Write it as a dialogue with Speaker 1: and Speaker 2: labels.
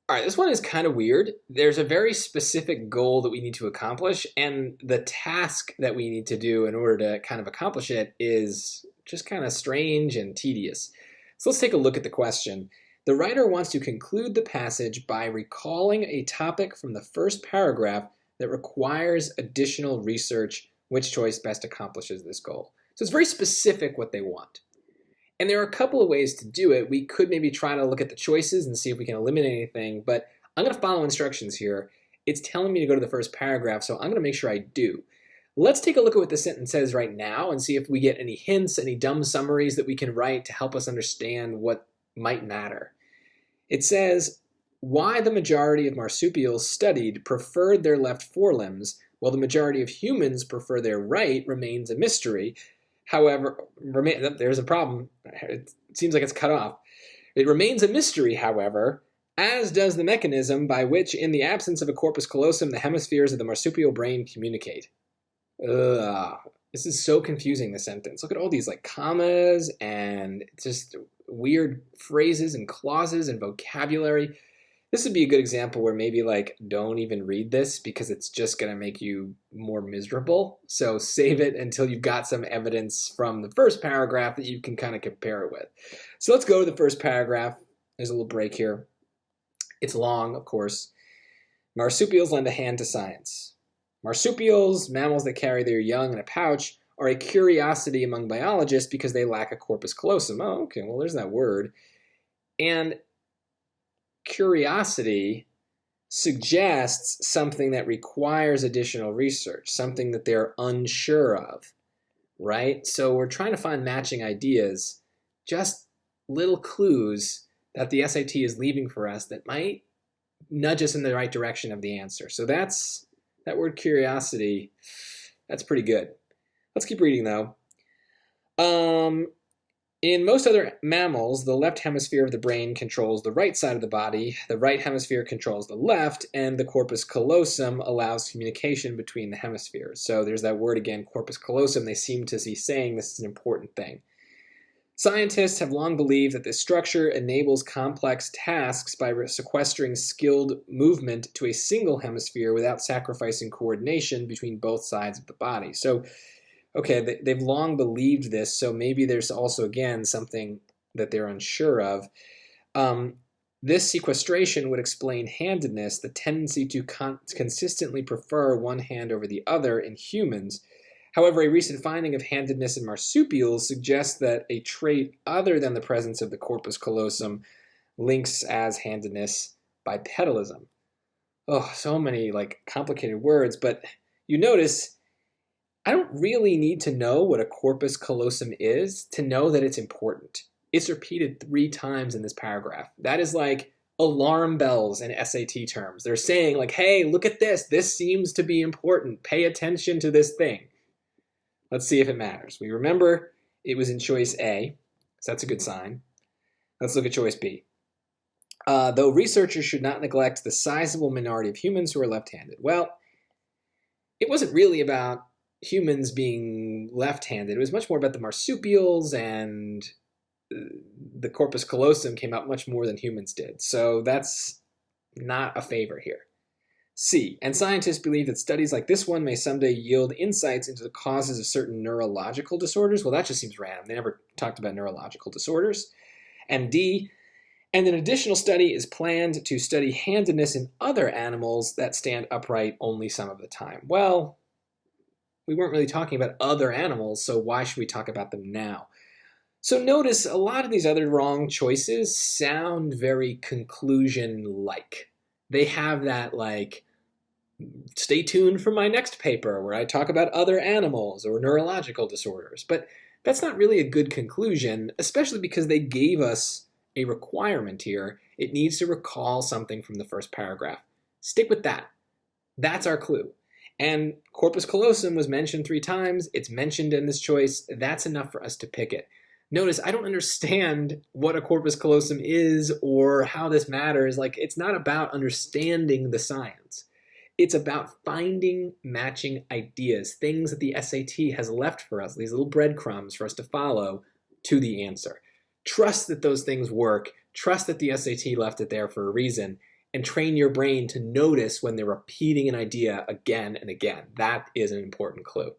Speaker 1: All right, this one is kind of weird. There's a very specific goal that we need to accomplish, and the task that we need to do in order to kind of accomplish it is just kind of strange and tedious. So let's take a look at the question. The writer wants to conclude the passage by recalling a topic from the first paragraph that requires additional research. Which choice best accomplishes this goal? So it's very specific what they want. And there are a couple of ways to do it. We could maybe try to look at the choices and see if we can eliminate anything, but I'm going to follow instructions here. It's telling me to go to the first paragraph, so I'm going to make sure I do. Let's take a look at what the sentence says right now and see if we get any hints, any dumb summaries that we can write to help us understand what might matter. It says, why the majority of marsupials studied preferred their left forelimbs, while the majority of humans prefer their right, remains a mystery. However, there's a problem. It seems like it's cut off. It remains a mystery, however, as does the mechanism by which, in the absence of a corpus callosum, the hemispheres of the marsupial brain communicate. This is so confusing, the sentence. Look at all these like commas and just weird phrases and clauses and vocabulary. This would be a good example where maybe like don't even read this because it's just going to make you more miserable. So save it until you've got some evidence from the first paragraph that you can kind of compare it with. So let's go to the first paragraph. There's a little break here. It's long, of course. Marsupials lend a hand to science. Marsupials, mammals that carry their young in a pouch, are a curiosity among biologists because they lack a corpus callosum. Oh, okay, well there's that word. And curiosity suggests something that requires additional research, something that they're unsure of, right? So we're trying to find matching ideas, just little clues that the SAT is leaving for us that might nudge us in the right direction of the answer. So that's that word curiosity. That's pretty good. Let's keep reading though. In most other mammals, the left hemisphere of the brain controls the right side of the body, the right hemisphere controls the left, and the corpus callosum allows communication between the hemispheres. So there's that word again, corpus callosum. They seem to be saying this is an important thing. Scientists have long believed that this structure enables complex tasks by sequestering skilled movement to a single hemisphere without sacrificing coordination between both sides of the body. So okay, they've long believed this, so maybe there's also, again, something that they're unsure of. This sequestration would explain handedness, the tendency to consistently prefer one hand over the other in humans. However, a recent finding of handedness in marsupials suggests that a trait other than the presence of the corpus callosum links as handedness bipedalism. Oh, so many like complicated words, but you notice I don't really need to know what a corpus callosum is to know that it's important. It's repeated 3 times in this paragraph. That is like alarm bells in SAT terms. They're saying like, hey, look at this. This seems to be important. Pay attention to this thing. Let's see if it matters. We remember it was in choice A, so that's a good sign. Let's look at choice B. Though researchers should not neglect the sizable minority of humans who are left-handed. Well, it wasn't really about humans being left-handed. It was much more about the marsupials, and the corpus callosum came out much more than humans did. So that's not a favor here. C, and scientists believe that studies like this one may someday yield insights into the causes of certain neurological disorders. Well, that just seems random. They never talked about neurological disorders. And D, and an additional study is planned to study handedness in other animals that stand upright only some of the time. Well, we weren't really talking about other animals, so why should we talk about them now? So notice a lot of these other wrong choices sound very conclusion-like. They have that like, stay tuned for my next paper where I talk about other animals or neurological disorders. But that's not really a good conclusion, especially because they gave us a requirement here. It needs to recall something from the first paragraph. Stick with that. That's our clue. And corpus callosum was mentioned 3 times. It's mentioned in this choice. That's enough for us to pick it. Notice I don't understand what a corpus callosum is or how this matters. Like, it's not about understanding the science. It's about finding matching ideas, things that the SAT has left for us, these little breadcrumbs for us to follow to the answer. Trust that those things work. Trust that the SAT left it there for a reason, and train your brain to notice when they're repeating an idea again and again. That is an important clue.